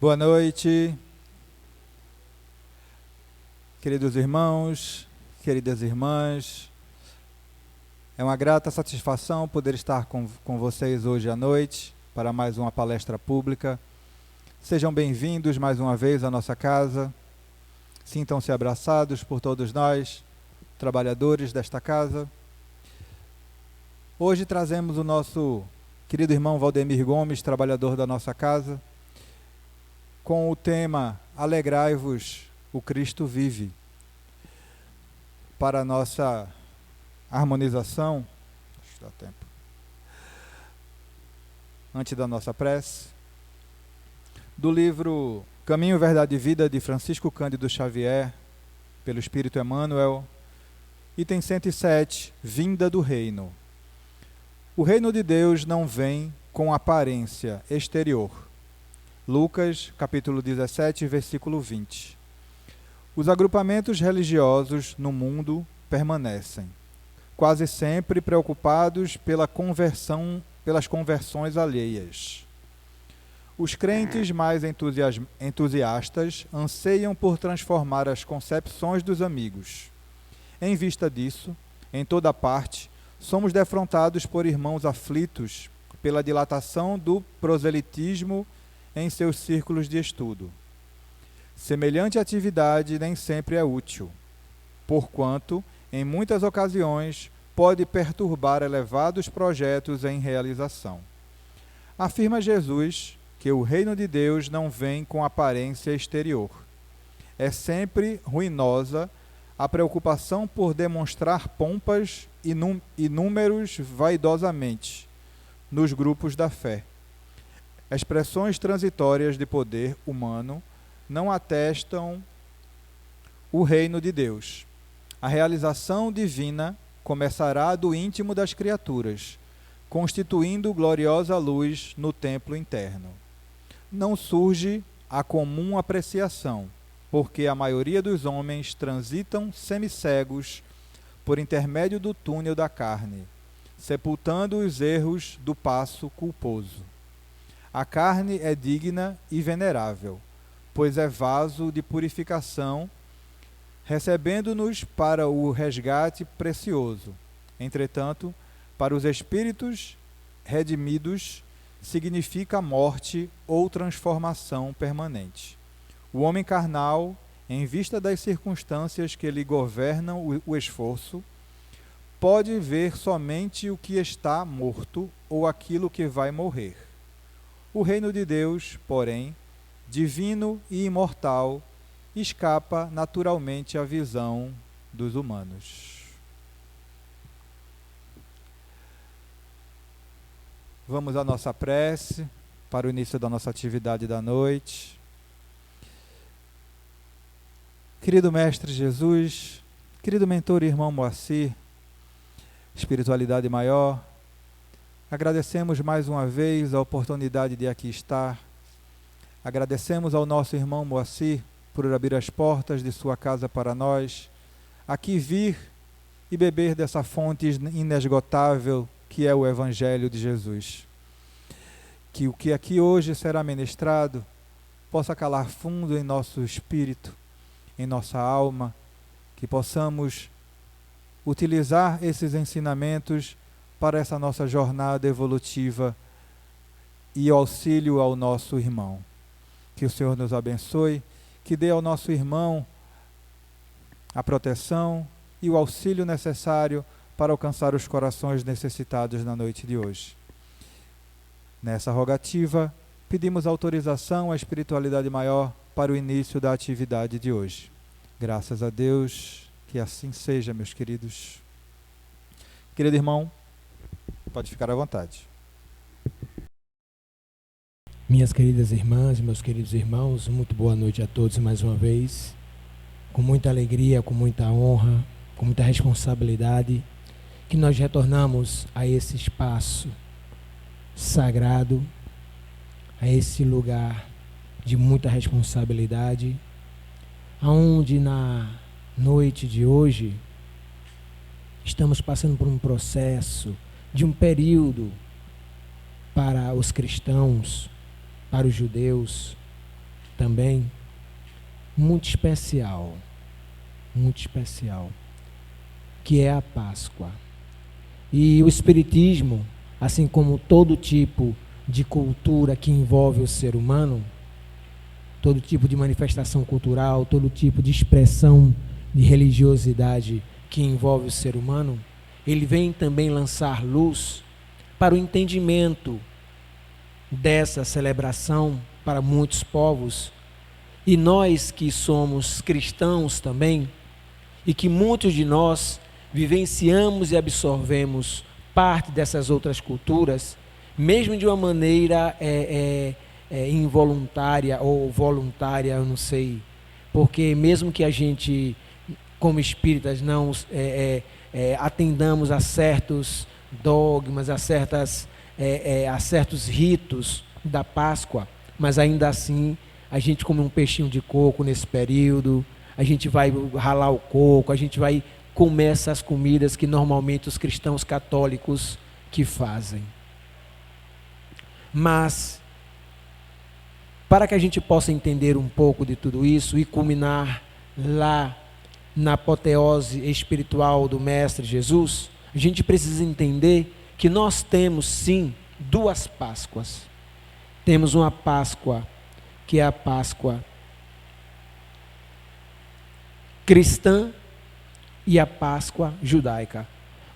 Boa noite, queridos irmãos, queridas irmãs. É uma grata satisfação poder estar com vocês hoje à noite para mais uma palestra pública. Sejam bem-vindos mais uma vez à nossa casa. Sintam-se abraçados por todos nós, trabalhadores desta casa. Hoje trazemos o nosso querido irmão Valdemir Gomes, trabalhador da nossa casa, com o tema Alegrai-vos, o Cristo vive. Para a nossa harmonização, deixa eu dar tempo, antes da nossa prece, do livro Caminho, Verdade e Vida, de Francisco Cândido Xavier, pelo Espírito Emmanuel, item 107, Vinda do Reino. O reino de Deus não vem com aparência exterior. Lucas, capítulo 17, versículo 20. Os agrupamentos religiosos no mundo permanecem, quase sempre preocupados pelas conversões alheias. Os crentes mais entusiastas anseiam por transformar as concepções dos amigos. Em vista disso, em toda parte, somos defrontados por irmãos aflitos pela dilatação do proselitismo em seus círculos de estudo. Semelhante atividade nem sempre é útil, porquanto, em muitas ocasiões, pode perturbar elevados projetos em realização. Afirma Jesus que o reino de Deus não vem com aparência exterior. É sempre ruinosa a preocupação por demonstrar pompas e números vaidosamente nos grupos da fé. Expressões transitórias de poder humano não atestam o reino de Deus. A realização divina começará do íntimo das criaturas, constituindo gloriosa luz no templo interno. Não surge a comum apreciação, porque a maioria dos homens transitam semicegos por intermédio do túnel da carne, sepultando os erros do passo culposo. A carne é digna e venerável, pois é vaso de purificação, recebendo-nos para o resgate precioso. Entretanto, para os espíritos redimidos, significa morte ou transformação permanente. O homem carnal, em vista das circunstâncias que lhe governam o esforço, pode ver somente o que está morto ou aquilo que vai morrer. O reino de Deus, porém, divino e imortal, escapa naturalmente à visão dos humanos. Vamos à nossa prece para o início da nossa atividade da noite. Querido Mestre Jesus, querido mentor e irmão Moacir, espiritualidade maior, agradecemos mais uma vez a oportunidade de aqui estar. Agradecemos ao nosso irmão Moacir por abrir as portas de sua casa para nós, aqui vir e beber dessa fonte inesgotável que é o Evangelho de Jesus. Que o que aqui hoje será ministrado possa calar fundo em nosso espírito, em nossa alma, que possamos utilizar esses ensinamentos para essa nossa jornada evolutiva e auxílio ao nosso irmão. Que o Senhor nos abençoe, que dê ao nosso irmão a proteção e o auxílio necessário para alcançar os corações necessitados na noite de hoje. Nessa rogativa, pedimos autorização à espiritualidade maior para o início da atividade de hoje. Graças a Deus, que assim seja, meus queridos. Querido irmão, pode ficar à vontade. Minhas queridas irmãs, meus queridos irmãos, muito boa noite a todos mais uma vez. Com muita alegria, com muita honra, com muita responsabilidade, que nós retornamos a esse espaço sagrado, a esse lugar de muita responsabilidade, aonde na noite de hoje estamos passando por um processo de um período para os cristãos, para os judeus, também muito especial, que é a Páscoa. E o Espiritismo, assim como todo tipo de cultura que envolve o ser humano, todo tipo de manifestação cultural, todo tipo de expressão de religiosidade que envolve o ser humano, ele vem também lançar luz para o entendimento dessa celebração para muitos povos. E nós que somos cristãos também, e que muitos de nós vivenciamos e absorvemos parte dessas outras culturas, mesmo de uma maneira involuntária ou voluntária, eu não sei, porque mesmo que a gente, como espíritas, não atendamos a certos dogmas, a certos ritos da Páscoa, mas ainda assim a gente come um peixinho de coco nesse período, a gente vai ralar o coco, a gente vai comer essas comidas que normalmente os cristãos católicos que fazem. Mas, para que a gente possa entender um pouco de tudo isso e culminar lá na apoteose espiritual do Mestre Jesus, a gente precisa entender que nós temos sim duas Páscoas. Temos uma Páscoa que é a Páscoa cristã e a Páscoa judaica.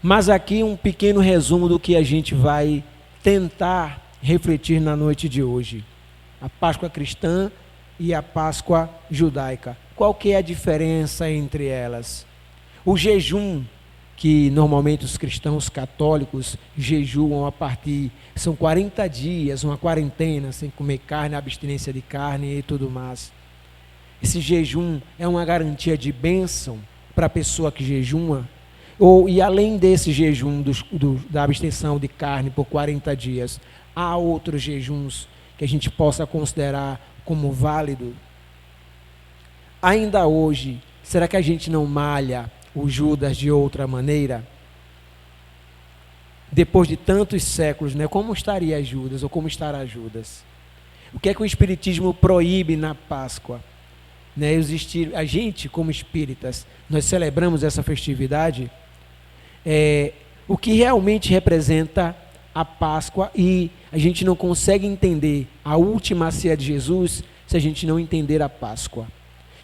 Mas aqui um pequeno resumo do que a gente vai tentar refletir na noite de hoje. A Páscoa cristã e a Páscoa judaica. Qual que é a diferença entre elas? O jejum, que normalmente os cristãos católicos jejuam a partir, são 40 dias, uma quarentena, sem comer carne, abstinência de carne e tudo mais. Esse jejum é uma garantia de bênção para a pessoa que jejuma, e além desse jejum da abstenção de carne por 40 dias, há outros jejuns que a gente possa considerar como válido. Ainda hoje, será que a gente não malha o Judas de outra maneira? Depois de tantos séculos, né? Como estaria Judas, ou como estará Judas? O que é que o Espiritismo proíbe na Páscoa? Né? A gente, como espíritas, nós celebramos essa festividade, o que realmente representa a Páscoa, e a gente não consegue entender a última ceia de Jesus se a gente não entender a Páscoa.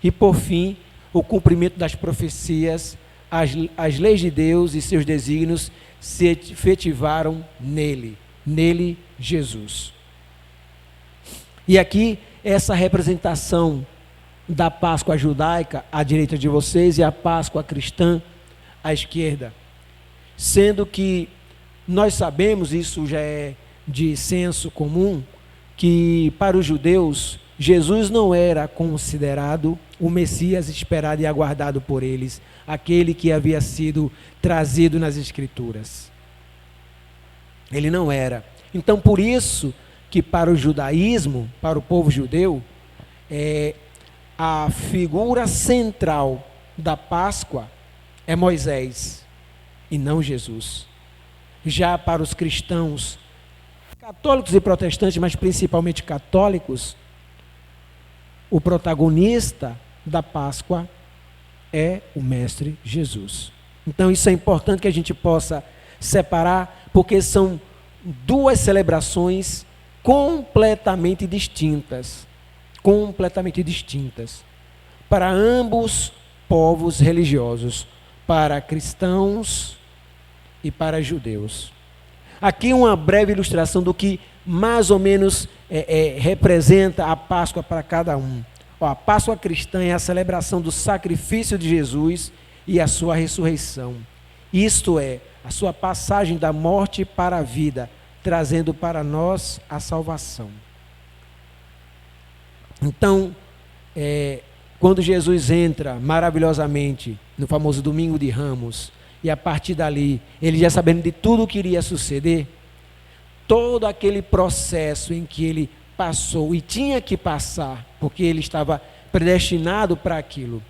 E por fim, o cumprimento das profecias, as leis de Deus e seus desígnios se efetivaram nele, Jesus. E aqui, essa representação da Páscoa judaica à direita de vocês e a Páscoa cristã à esquerda. Sendo que nós sabemos, isso já é de senso comum, que para os judeus, Jesus não era considerado o Messias esperado e aguardado por eles, aquele que havia sido trazido nas Escrituras. Ele não era. Então, por isso que para o judaísmo, para o povo judeu, a figura central da Páscoa é Moisés e não Jesus. Já para os cristãos, católicos e protestantes, mas principalmente católicos, o protagonista da Páscoa é o Mestre Jesus. Então isso é importante que a gente possa separar, porque são duas celebrações completamente distintas para ambos povos religiosos, para cristãos e para judeus. Aqui uma breve ilustração do que mais ou menos representa a Páscoa para cada um. A Páscoa cristã é a celebração do sacrifício de Jesus e a sua ressurreição. Isto é, a sua passagem da morte para a vida, trazendo para nós a salvação. Então, quando Jesus entra maravilhosamente no famoso Domingo de Ramos, e a partir dali, ele já sabendo de tudo o que iria suceder, todo aquele processo em que ele passou e tinha que passar, porque ele estava predestinado para aquilo,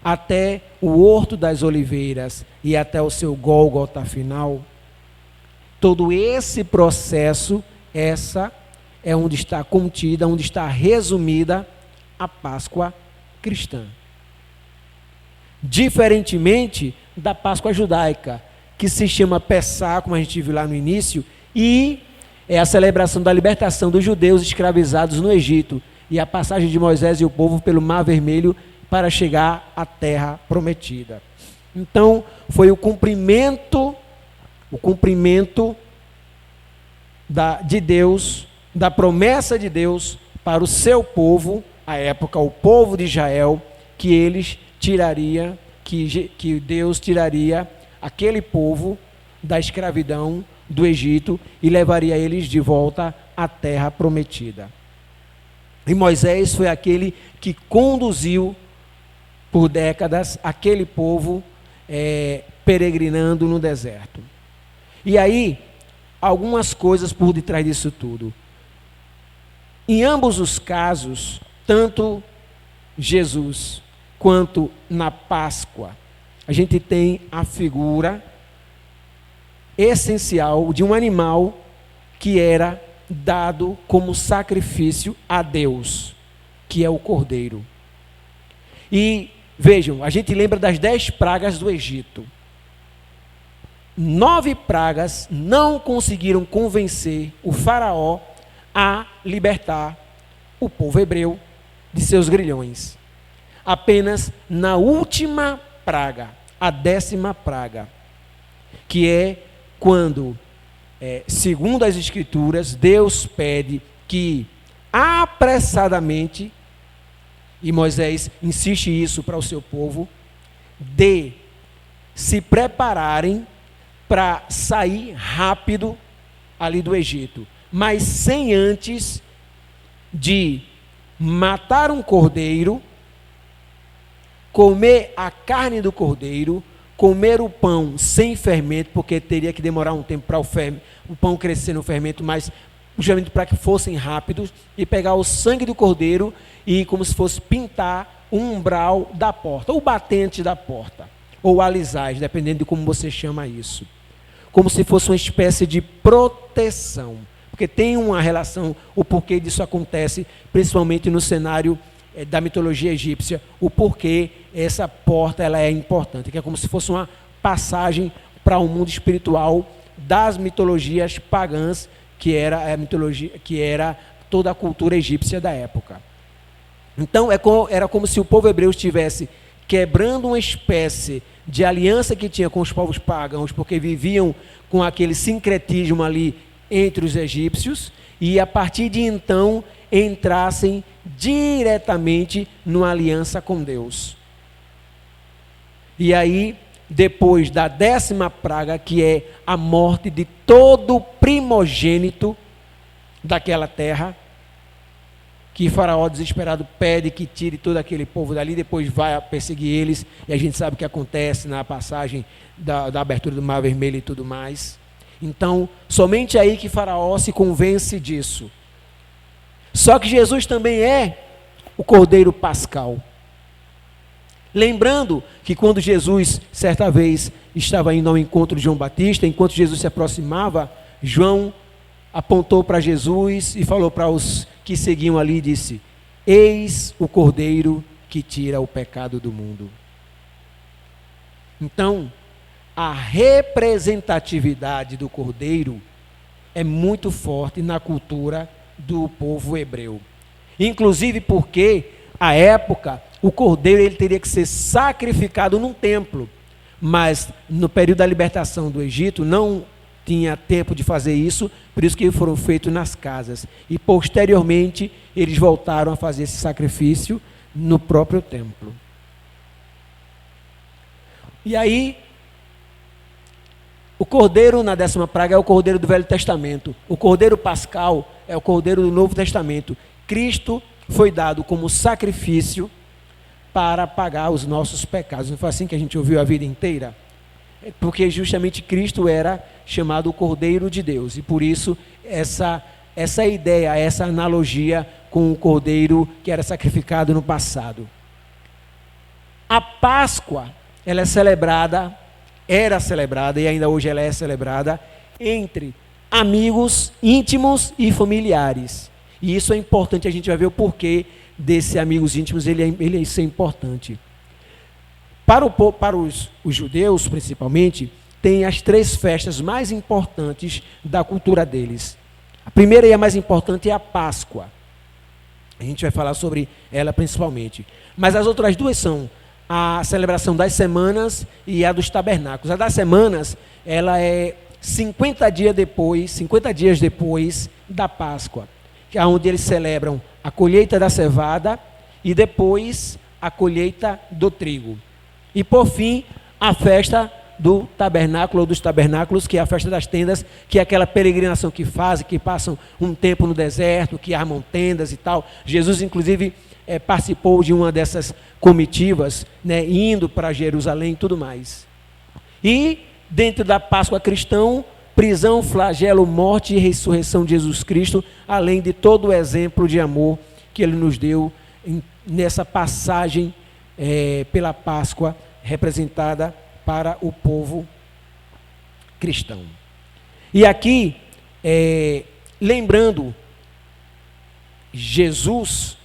até o Horto das Oliveiras e até o seu Gólgota final, todo esse processo, essa é onde está contida, onde está resumida a Páscoa cristã. Diferentemente da Páscoa judaica, que se chama Pessá, como a gente viu lá no início, e é a celebração da libertação dos judeus escravizados no Egito e a passagem de Moisés e o povo pelo Mar Vermelho para chegar à terra prometida. Então, foi o cumprimento de Deus, da promessa de Deus para o seu povo, à época, o povo de Israel, que eles tiraria, que Deus tiraria aquele povo da escravidão do Egito e levaria eles de volta à terra prometida. E Moisés foi aquele que conduziu por décadas aquele povo peregrinando no deserto. E aí, algumas coisas por detrás disso tudo. Em ambos os casos, tanto Jesus quanto na Páscoa, a gente tem a figura essencial de um animal que era dado como sacrifício a Deus, que é o cordeiro. E vejam, a gente lembra das 10 pragas do Egito. 9 pragas não conseguiram convencer o faraó a libertar o povo hebreu de seus grilhões. Apenas na última praga, a 10ª praga, que é quando, segundo as Escrituras, Deus pede que apressadamente, e Moisés insiste isso para o seu povo, de se prepararem para sair rápido ali do Egito, mas sem antes de matar um cordeiro, comer a carne do cordeiro, comer o pão sem fermento, porque teria que demorar um tempo para o pão crescer no fermento, mas justamente para que fossem rápidos, e pegar o sangue do cordeiro e como se fosse pintar o umbral da porta, o batente da porta, ou alisais, dependendo de como você chama isso. Como se fosse uma espécie de proteção, porque tem uma relação, o porquê disso acontece, principalmente no cenário da mitologia egípcia, o porquê essa porta ela é importante, que é como se fosse uma passagem para o mundo espiritual das mitologias pagãs, que era a mitologia, que era toda a cultura egípcia da época. Então era como se o povo hebreu estivesse quebrando uma espécie de aliança que tinha com os povos pagãos, porque viviam com aquele sincretismo ali entre os egípcios, e a partir de então entrassem diretamente numa aliança com Deus. E aí, depois da 10ª praga, que é a morte de todo primogênito daquela terra, que Faraó desesperado pede que tire todo aquele povo dali, depois vai perseguir eles, e a gente sabe o que acontece na passagem da abertura do Mar Vermelho e tudo mais. Então, somente aí que Faraó se convence disso. Só que Jesus também é o Cordeiro Pascal. Lembrando que quando Jesus, certa vez, estava indo ao encontro de João Batista, enquanto Jesus se aproximava, João apontou para Jesus e falou para os que seguiam ali e disse: eis o Cordeiro que tira o pecado do mundo. Então, a representatividade do Cordeiro é muito forte na cultura do povo hebreu. Inclusive porque, à época, o Cordeiro ele teria que ser sacrificado num templo. Mas, no período da libertação do Egito, não tinha tempo de fazer isso, por isso que foram feitos nas casas. E, posteriormente, eles voltaram a fazer esse sacrifício no próprio templo. E aí, o cordeiro na 10ª praga é o cordeiro do Velho Testamento. O cordeiro pascal é o cordeiro do Novo Testamento. Cristo foi dado como sacrifício para pagar os nossos pecados. Não foi assim que a gente ouviu a vida inteira? Porque justamente Cristo era chamado o Cordeiro de Deus. E por isso essa ideia, essa analogia com o cordeiro que era sacrificado no passado. A Páscoa, ela era celebrada e ainda hoje ela é celebrada entre amigos íntimos e familiares. E isso é importante, a gente vai ver o porquê desses amigos íntimos, isso é importante. Para os judeus, principalmente, tem as 3 festas mais importantes da cultura deles. A primeira e a mais importante é a Páscoa. A gente vai falar sobre ela principalmente. Mas as outras 2 são a celebração das semanas e a dos tabernáculos. A das semanas, ela é 50 dias depois da Páscoa, que é onde eles celebram a colheita da cevada e depois a colheita do trigo. E por fim, a festa do tabernáculo ou dos tabernáculos, que é a festa das tendas, que é aquela peregrinação que fazem, que passam um tempo no deserto, que armam tendas e tal. Jesus, inclusive, participou de uma dessas comitivas, né, indo para Jerusalém e tudo mais. E, dentro da Páscoa cristã, prisão, flagelo, morte e ressurreição de Jesus Cristo, além de todo o exemplo de amor que Ele nos deu nessa passagem pela Páscoa, representada para o povo cristão. E aqui, lembrando, Jesus,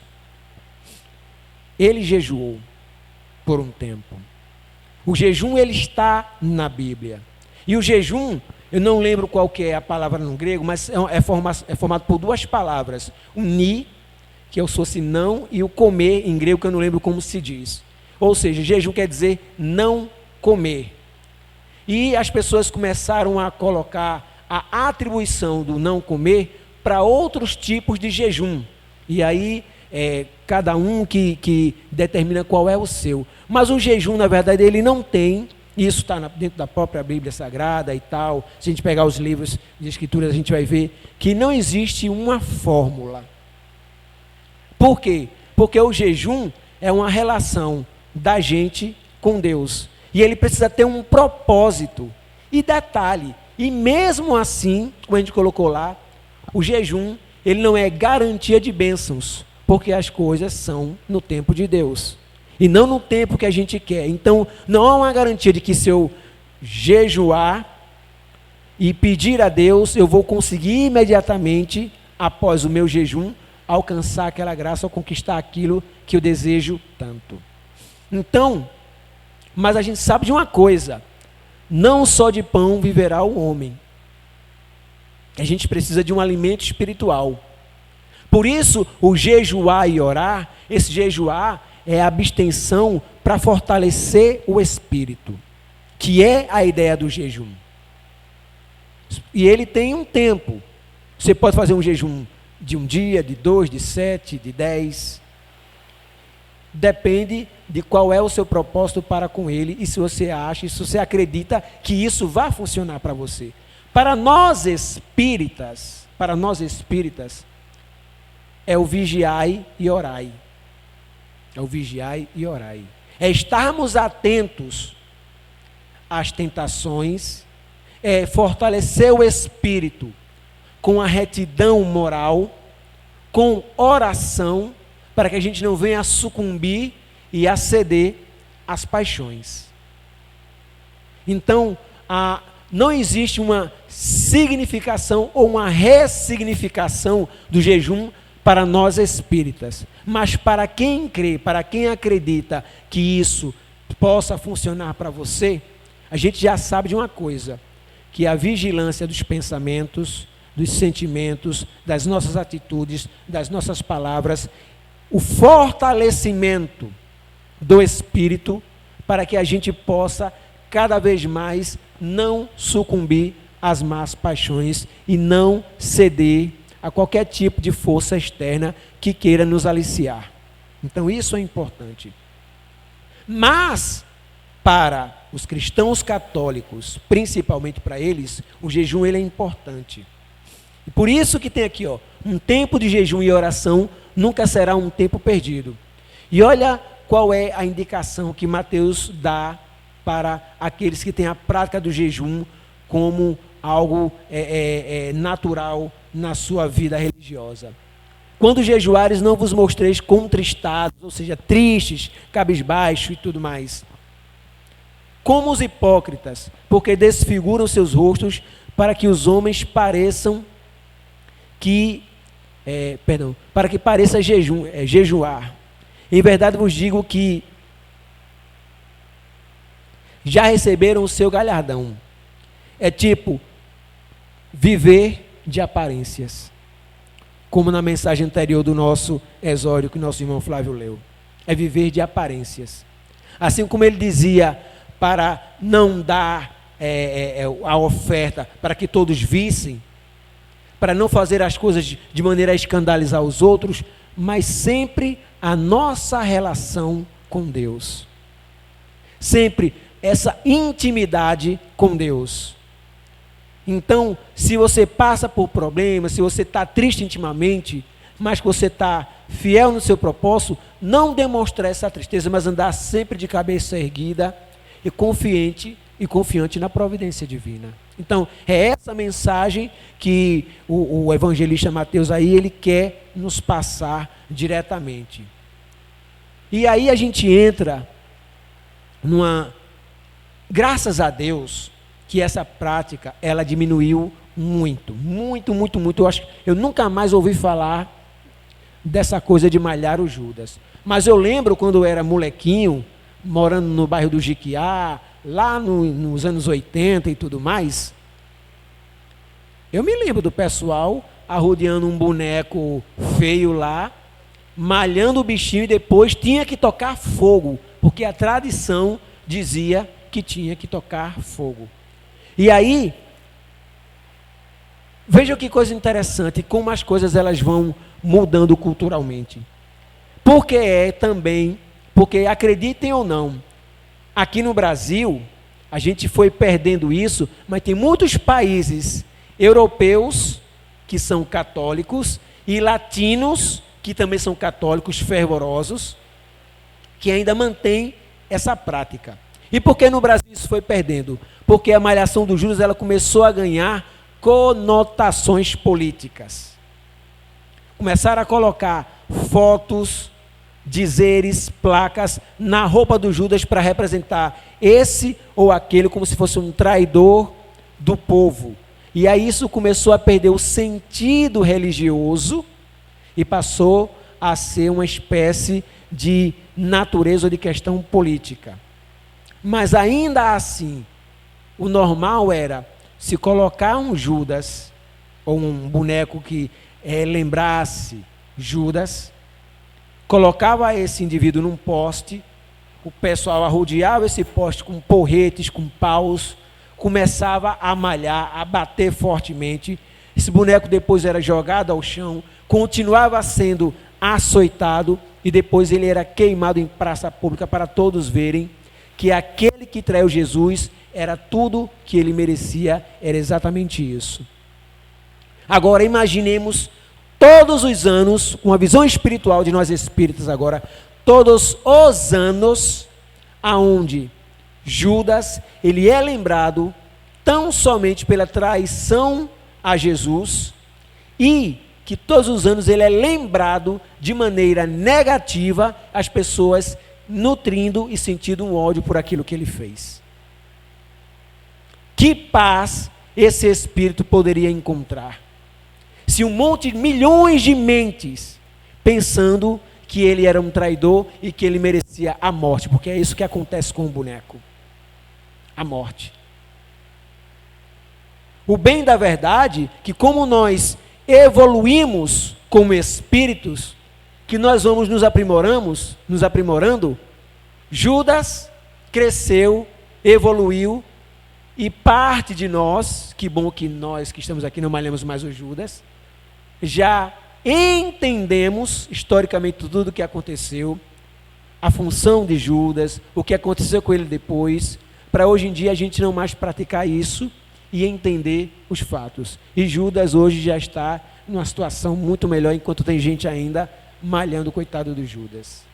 ele jejuou por um tempo. O jejum, ele está na Bíblia. E o jejum, eu não lembro qual que é a palavra no grego, mas é formado por 2 palavras. O ni, que é o fosse não, e o comer, em grego, que eu não lembro como se diz. Ou seja, jejum quer dizer não comer. E as pessoas começaram a colocar a atribuição do não comer para outros tipos de jejum. E aí, cada um que determina qual é o seu. Mas o jejum, na verdade, ele não tem, isso está dentro da própria Bíblia Sagrada e tal. Se a gente pegar os livros de Escrituras, a gente vai ver que não existe uma fórmula. Por quê? Porque o jejum é uma relação da gente com Deus. E ele precisa ter um propósito. E detalhe, e mesmo assim, como a gente colocou lá, o jejum, ele não é garantia de bênçãos, porque as coisas são no tempo de Deus, e não no tempo que a gente quer. Então, não há uma garantia de que se eu jejuar e pedir a Deus, eu vou conseguir imediatamente, após o meu jejum, alcançar aquela graça ou conquistar aquilo que eu desejo tanto. Então, mas a gente sabe de uma coisa: não só de pão viverá o homem. A gente precisa de um alimento espiritual. Por isso, o jejuar e orar, esse jejuar é a abstenção para fortalecer o espírito, que é a ideia do jejum. E ele tem um tempo. Você pode fazer um jejum de 1 dia, de 2, de 7, de 10. Depende de qual é o seu propósito para com ele e se você acha, se você acredita que isso vai funcionar para você. Para nós espíritas, é o vigiai e orai. É o vigiai e orai. É estarmos atentos às tentações, é fortalecer o espírito com a retidão moral, com oração, para que a gente não venha a sucumbir e a ceder às paixões. Então, não existe uma significação ou uma ressignificação do jejum para nós espíritas. Mas para quem crê, para quem acredita que isso possa funcionar para você, a gente já sabe de uma coisa, que a vigilância dos pensamentos, dos sentimentos, das nossas atitudes, das nossas palavras, o fortalecimento do espírito para que a gente possa cada vez mais não sucumbir às más paixões e não ceder a qualquer tipo de força externa que queira nos aliciar. Então isso é importante. Mas para os cristãos católicos, principalmente para eles, o jejum ele é importante. E por isso que tem aqui, um tempo de jejum e oração nunca será um tempo perdido. E olha qual é a indicação que Mateus dá para aqueles que têm a prática do jejum como algo natural na sua vida religiosa. Quando jejuares, não vos mostreis contristados, ou seja, tristes, cabisbaixos e tudo mais. Como os hipócritas, porque desfiguram seus rostos para que os homens pareçam que para que pareça jejuar. Em verdade vos digo que já receberam o seu galardão. É tipo viver de aparências, como na mensagem anterior do nosso exórdio que nosso irmão Flávio leu. É viver de aparências. Assim como ele dizia, para não dar a oferta para que todos vissem, para não fazer as coisas de maneira a escandalizar os outros, mas sempre a nossa relação com Deus. Sempre essa intimidade com Deus. Então, se você passa por problemas, se você está triste intimamente, mas que você está fiel no seu propósito, não demonstrar essa tristeza, mas andar sempre de cabeça erguida e confiante na providência divina. Então, é essa mensagem que o evangelista Mateus aí, ele quer nos passar diretamente. E aí a gente entra graças a Deus, que essa prática, ela diminuiu muito. Eu nunca mais ouvi falar dessa coisa de malhar o Judas. Mas eu lembro quando eu era molequinho, morando no bairro do Jiquiá, lá nos anos 80 e tudo mais, eu me lembro do pessoal arrodeando um boneco feio lá, malhando o bichinho e depois tinha que tocar fogo, porque a tradição dizia que tinha que tocar fogo. E aí, vejam que coisa interessante, como as coisas elas vão mudando culturalmente. Porque acreditem ou não, aqui no Brasil, a gente foi perdendo isso, mas tem muitos países europeus que são católicos e latinos que também são católicos fervorosos, que ainda mantêm essa prática. E por que no Brasil isso foi perdendo? Porque a malhação do Judas ela começou a ganhar conotações políticas. Começaram a colocar fotos, dizeres, placas na roupa do Judas para representar esse ou aquele como se fosse um traidor do povo. E aí isso começou a perder o sentido religioso e passou a ser uma espécie de natureza ou de questão política. Mas ainda assim, o normal era se colocar um Judas ou um boneco que lembrasse Judas, colocava esse indivíduo num poste, o pessoal arrodeava esse poste com porretes, com paus, começava a malhar, a bater fortemente. Esse boneco depois era jogado ao chão, continuava sendo açoitado e depois ele era queimado em praça pública para todos verem que aquele que traiu Jesus era tudo que ele merecia, era exatamente isso. Agora imaginemos todos os anos, com a visão espiritual de nós espíritas agora, todos os anos aonde Judas, ele é lembrado tão somente pela traição a Jesus e que todos os anos ele é lembrado de maneira negativa as pessoas nutrindo e sentindo um ódio por aquilo que ele fez. Que paz esse espírito poderia encontrar? Se milhões de mentes pensando que ele era um traidor e que ele merecia a morte, porque é isso que acontece com o boneco. A morte. O bem da verdade, que como nós evoluímos como espíritos, que nós vamos nos aprimorando, Judas cresceu, evoluiu, e parte de nós, que bom que nós que estamos aqui não malhamos mais o Judas, já entendemos historicamente tudo o que aconteceu, a função de Judas, o que aconteceu com ele depois, para hoje em dia a gente não mais praticar isso e entender os fatos. E Judas hoje já está numa situação muito melhor, enquanto tem gente ainda malhando o coitado do Judas.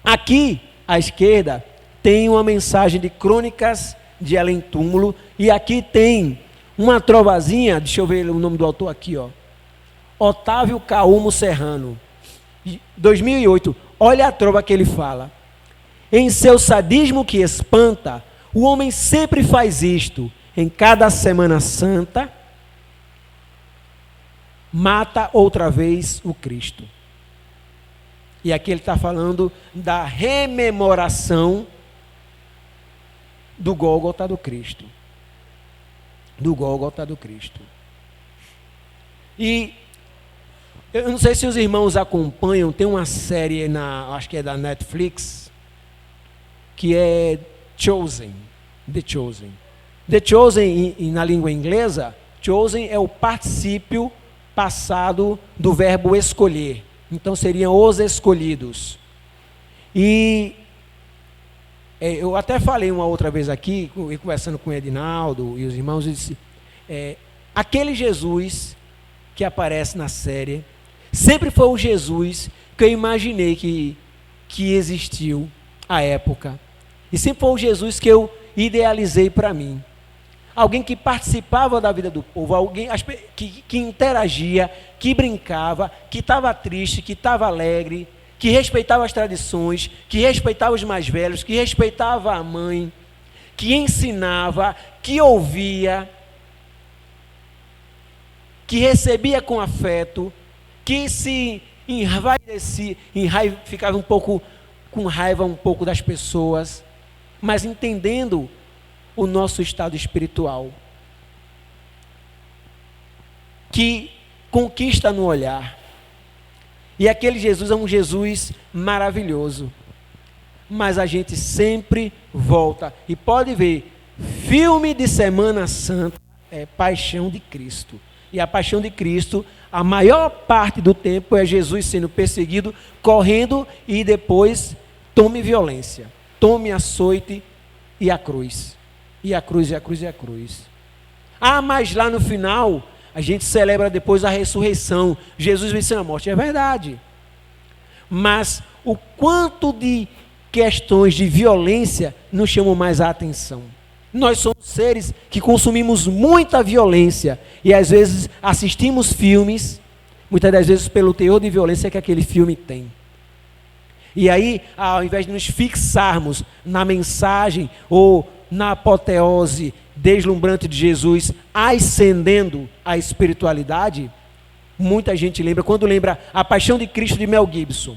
Aqui, à esquerda, tem uma mensagem de Crônicas de Além Túmulo, e aqui tem uma trovazinha, deixa eu ver o nome do autor aqui, ó, Otávio Caumo Serrano, 2008, olha a trova que ele fala: em seu sadismo que espanta, o homem sempre faz isto, em cada Semana Santa, mata outra vez o Cristo. E aqui ele está falando da rememoração do Gólgota do Cristo. Do Gólgota do Cristo. E eu não sei se os irmãos acompanham, tem uma série, acho que é da Netflix, que é Chosen, The Chosen. The Chosen, na língua inglesa, Chosen é o particípio passado do verbo escolher. Então seriam os escolhidos. E eu até falei uma outra vez aqui, conversando com o Edinaldo e os irmãos, eu disse, aquele Jesus que aparece na série, sempre foi o Jesus que eu imaginei que existiu à época. E sempre foi o Jesus que eu idealizei para mim. Alguém que participava da vida do povo, alguém que interagia, que brincava, que estava triste, que estava alegre, que respeitava as tradições, que respeitava os mais velhos, que respeitava a mãe, que ensinava, que ouvia, que recebia com afeto, que se envaidecia, ficava um pouco com raiva um pouco das pessoas, mas entendendo o nosso estado espiritual, que conquista no olhar. E aquele Jesus é um Jesus maravilhoso, mas a gente sempre volta, e pode ver, filme de Semana Santa é Paixão de Cristo, e a Paixão de Cristo, a maior parte do tempo é Jesus sendo perseguido, correndo, e depois tome violência, tome açoite e a cruz. E a cruz, e a cruz, e a cruz. Mas lá no final, a gente celebra depois a ressurreição. Jesus venceu a morte, é verdade. Mas o quanto de questões de violência nos chamam mais a atenção. Nós somos seres que consumimos muita violência. E às vezes assistimos filmes, muitas das vezes pelo teor de violência que aquele filme tem. E aí, ao invés de nos fixarmos na mensagem ou na apoteose deslumbrante de Jesus, ascendendo a espiritualidade, muita gente lembra, quando lembra a Paixão de Cristo de Mel Gibson,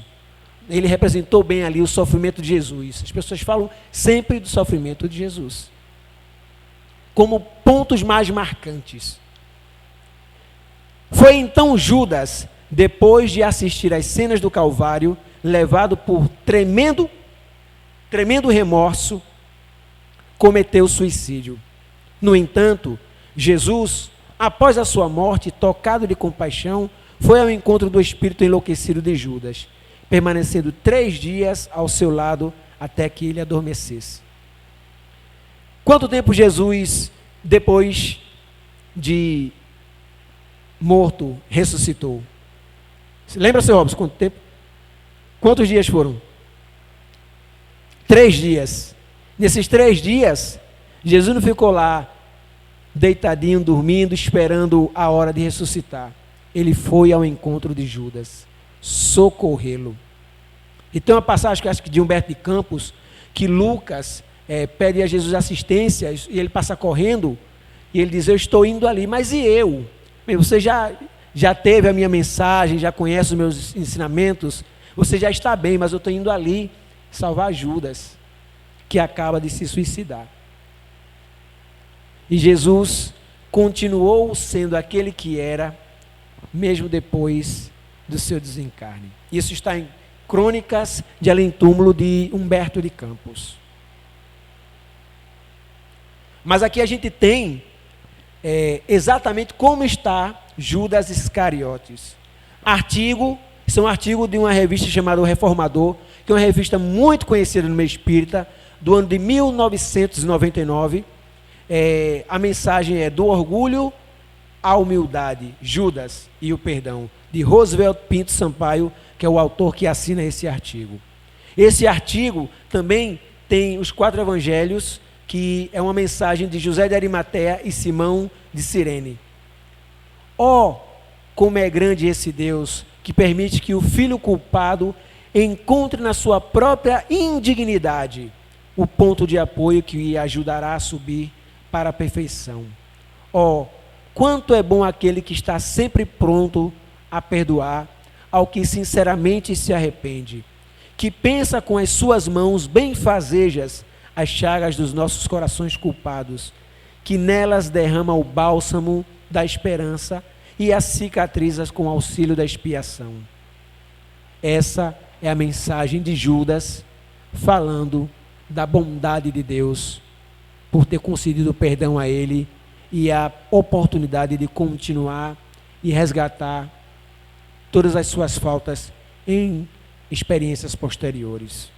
ele representou bem ali o sofrimento de Jesus. As pessoas falam sempre do sofrimento de Jesus, como pontos mais marcantes. Foi então Judas, depois de assistir às cenas do Calvário, levado por tremendo remorso, cometeu suicídio. No entanto, Jesus, após a sua morte, tocado de compaixão, foi ao encontro do espírito enlouquecido de Judas, permanecendo 3 dias ao seu lado até que ele adormecesse. Quanto tempo Jesus, depois de morto, ressuscitou? Lembra, seu Robson, quanto tempo? Quantos dias foram? 3 dias. Nesses 3 dias, Jesus não ficou lá, deitadinho, dormindo, esperando a hora de ressuscitar. Ele foi ao encontro de Judas, socorrê-lo. E tem uma passagem que acho que de Humberto de Campos, que Lucas pede a Jesus assistência, e ele passa correndo, e ele diz, eu estou indo ali, mas e eu? Você já teve a minha mensagem, já conhece os meus ensinamentos, você já está bem, mas eu estou indo ali salvar Judas, que acaba de se suicidar. E Jesus continuou sendo aquele que era, mesmo depois do seu desencarne. Isso está em Crônicas de Além-Túmulo de Humberto de Campos. Mas aqui a gente tem exatamente como está Judas Iscariotes. Isso é um artigo de uma revista chamada O Reformador, que é uma revista muito conhecida no meio espírita, do ano de 1999. A mensagem é do orgulho à humildade, Judas e o perdão, de Roosevelt Pinto Sampaio, que é o autor que assina esse artigo. Esse artigo também tem os 4 evangelhos, que é uma mensagem de José de Arimateia e Simão de Cirene. Como é grande esse Deus, que permite que o filho culpado encontre na sua própria indignidade o ponto de apoio que o ajudará a subir para a perfeição. quanto é bom aquele que está sempre pronto a perdoar ao que sinceramente se arrepende, que pensa com as suas mãos benfazejas as chagas dos nossos corações culpados, que nelas derrama o bálsamo da esperança e as cicatrizas com auxílio da expiação. Essa é a mensagem de Judas, falando da bondade de Deus, por ter concedido perdão a ele e a oportunidade de continuar e resgatar todas as suas faltas em experiências posteriores.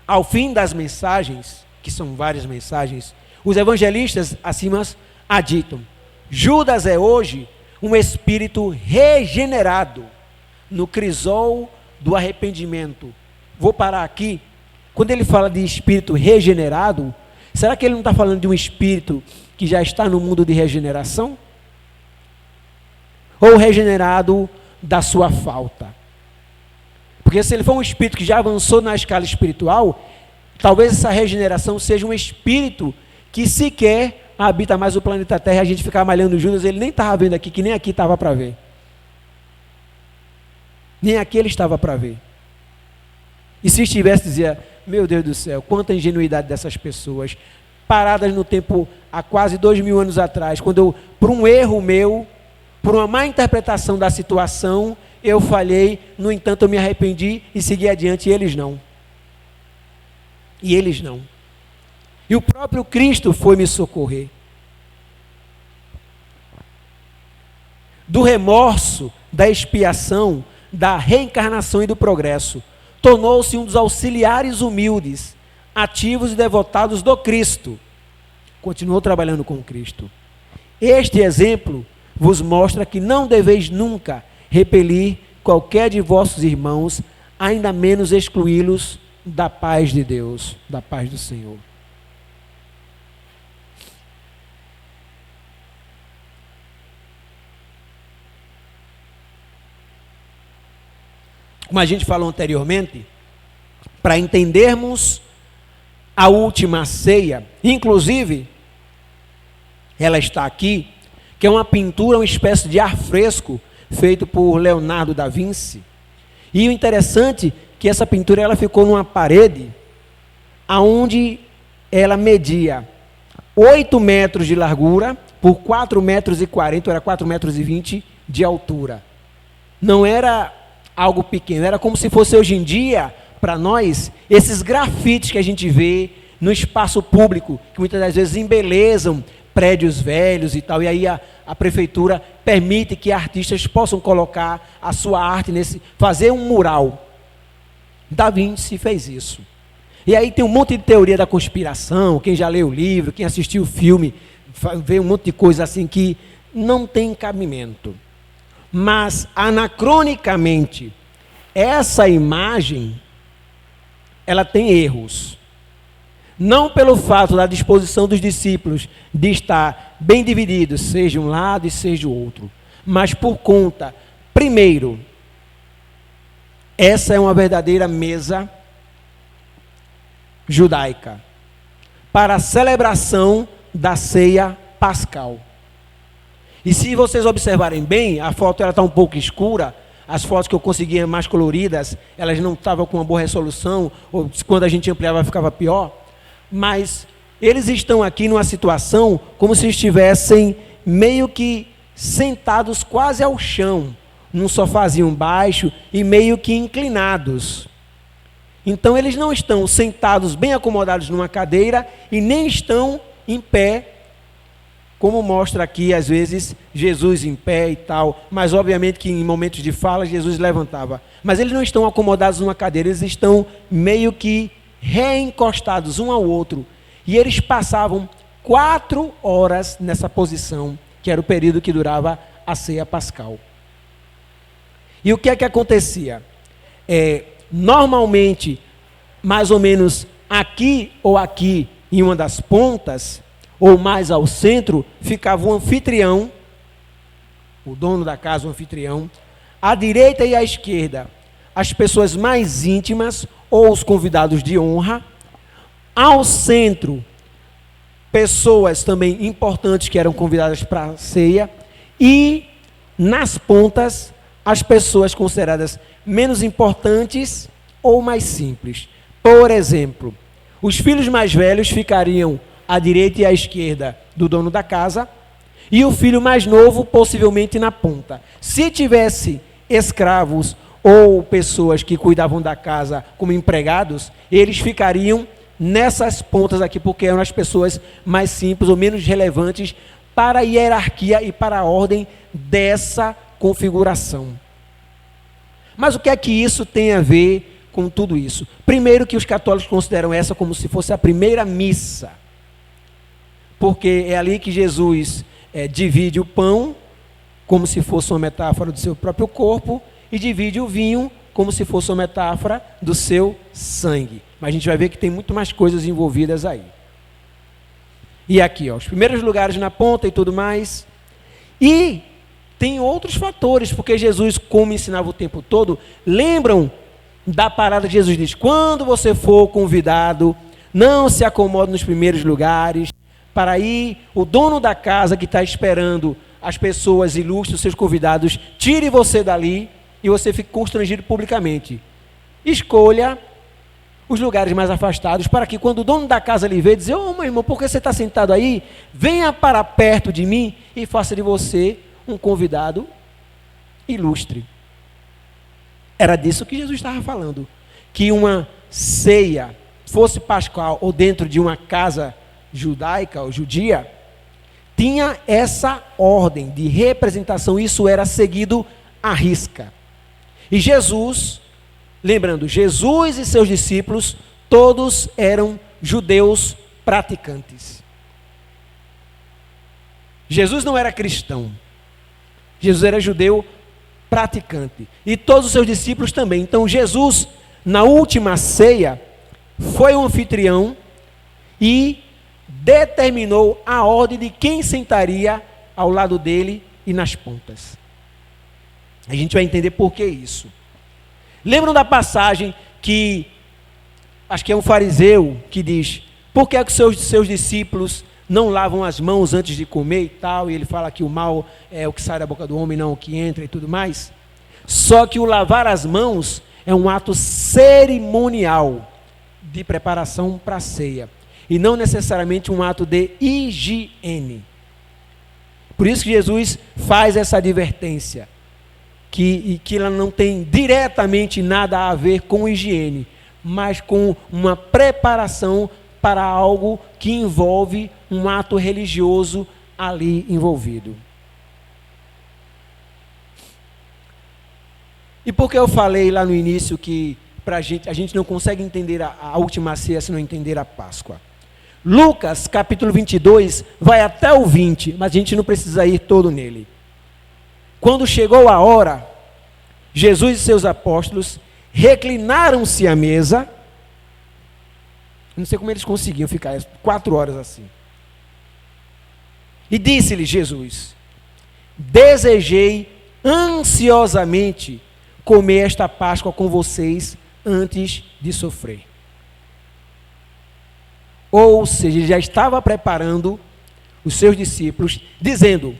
Ao fim das mensagens, que são várias mensagens, os evangelistas acima aditam: Judas é hoje um espírito regenerado no crisol do arrependimento. Vou parar aqui. Quando ele fala de espírito regenerado, será que ele não está falando de um espírito que já está no mundo de regeneração? Ou regenerado da sua falta? Porque se ele for um espírito que já avançou na escala espiritual, talvez essa regeneração seja um espírito que sequer habita mais o planeta Terra, e a gente ficar malhando Judas, ele nem estava vendo aqui, que nem aqui estava para ver. Nem aqui ele estava para ver. E se estivesse, dizia: meu Deus do céu, quanta ingenuidade dessas pessoas, paradas no tempo há quase 2000 anos atrás, quando eu, por um erro meu, por uma má interpretação da situação, eu falhei, no entanto eu me arrependi e segui adiante, e eles não. E eles não. E o próprio Cristo foi me socorrer. Do remorso, da expiação, da reencarnação e do progresso, tornou-se um dos auxiliares humildes, ativos e devotados do Cristo. Continuou trabalhando com Cristo. Este exemplo vos mostra que não deveis nunca repelir qualquer de vossos irmãos, ainda menos excluí-los da paz de Deus, da paz do Senhor. Como a gente falou anteriormente, para entendermos a última ceia, inclusive, ela está aqui, que é uma pintura, uma espécie de ar fresco, feito por Leonardo da Vinci. E o interessante é que essa pintura ela ficou numa parede, aonde ela media 8 metros de largura, por 4,40 metros, era 4,20 metros de altura. Não era algo pequeno, era como se fosse hoje em dia, para nós, esses grafites que a gente vê no espaço público, que muitas das vezes embelezam prédios velhos e tal, e aí a prefeitura permite que artistas possam colocar a sua arte fazer um mural. Da Vinci fez isso. E aí tem um monte de teoria da conspiração, quem já leu o livro, quem assistiu o filme, vê um monte de coisa assim que não tem cabimento. Mas, anacronicamente, essa imagem, ela tem erros. Não pelo fato da disposição dos discípulos de estar bem divididos, seja um lado e seja o outro, mas por conta, primeiro, essa é uma verdadeira mesa judaica para a celebração da ceia pascal. E se vocês observarem bem, a foto está um pouco escura, as fotos que eu conseguia mais coloridas, elas não estavam com uma boa resolução, ou quando a gente ampliava ficava pior, mas eles estão aqui numa situação como se estivessem meio que sentados quase ao chão, num sofazinho baixo e meio que inclinados. Então eles não estão sentados bem acomodados numa cadeira e nem estão em pé, como mostra aqui às vezes Jesus em pé e tal, mas obviamente que em momentos de fala Jesus levantava. Mas eles não estão acomodados numa cadeira, eles estão meio que reencostados um ao outro. E eles passavam 4 horas nessa posição, que era o período que durava a ceia pascal. E o que é que acontecia? Normalmente, mais ou menos aqui ou aqui, em uma das pontas, ou mais ao centro, ficava o anfitrião, o dono da casa, o anfitrião, à direita e à esquerda, as pessoas mais íntimas ou os convidados de honra, ao centro, pessoas também importantes que eram convidadas para a ceia, e nas pontas as pessoas consideradas menos importantes ou mais simples. Por exemplo, os filhos mais velhos ficariam à direita e à esquerda do dono da casa, e o filho mais novo possivelmente na ponta. Se tivesse escravos ou pessoas que cuidavam da casa como empregados, eles ficariam nessas pontas aqui, porque eram as pessoas mais simples ou menos relevantes para a hierarquia e para a ordem dessa configuração. Mas o que é que isso tem a ver com tudo isso? Primeiro, que os católicos consideram essa como se fosse a primeira missa, porque é ali que Jesus divide o pão, como se fosse uma metáfora do seu próprio corpo, e divide o vinho, como se fosse uma metáfora do seu sangue. Mas a gente vai ver que tem muito mais coisas envolvidas aí. E aqui, ó, os primeiros lugares na ponta e tudo mais. E tem outros fatores, porque Jesus, como ensinava o tempo todo, lembram da parada de Jesus diz: quando você for convidado, não se acomode nos primeiros lugares, para aí o dono da casa que está esperando as pessoas ilustres, os seus convidados, tire você dali e você fique constrangido publicamente. Escolha os lugares mais afastados, para que quando o dono da casa lhe vê, dizer: ô meu irmão, por que você está sentado aí? Venha para perto de mim e faça de você um convidado ilustre. Era disso que Jesus estava falando, que uma ceia, fosse pascal ou dentro de uma casa judaica ou judia, tinha essa ordem de representação, isso era seguido à risca. E Jesus, lembrando, Jesus e seus discípulos, todos eram judeus praticantes. Jesus não era cristão, Jesus era judeu praticante, e todos os seus discípulos também. Então Jesus, na última ceia, foi o anfitrião e determinou a ordem de quem sentaria ao lado dele e nas pontas. A gente vai entender por que isso. Lembram da passagem que, acho que é um fariseu que diz: por que é que seus discípulos não lavam as mãos antes de comer e tal? E ele fala que o mal é o que sai da boca do homem, não o que entra e tudo mais. Só que o lavar as mãos é um ato cerimonial de preparação para a ceia, e não necessariamente um ato de higiene. Por isso que Jesus faz essa advertência, que ela não tem diretamente nada a ver com higiene, mas com uma preparação para algo que envolve um ato religioso ali envolvido. E por que eu falei lá no início que a gente não consegue entender a última ceia se não entender a Páscoa? Lucas, capítulo 22, vai até o 20, mas a gente não precisa ir todo nele. Quando chegou a hora, Jesus e seus apóstolos reclinaram-se à mesa. Não sei como eles conseguiam ficar 4 horas assim. E disse-lhe Jesus: desejei ansiosamente comer esta Páscoa com vocês antes de sofrer. Ou seja, ele já estava preparando os seus discípulos, dizendo: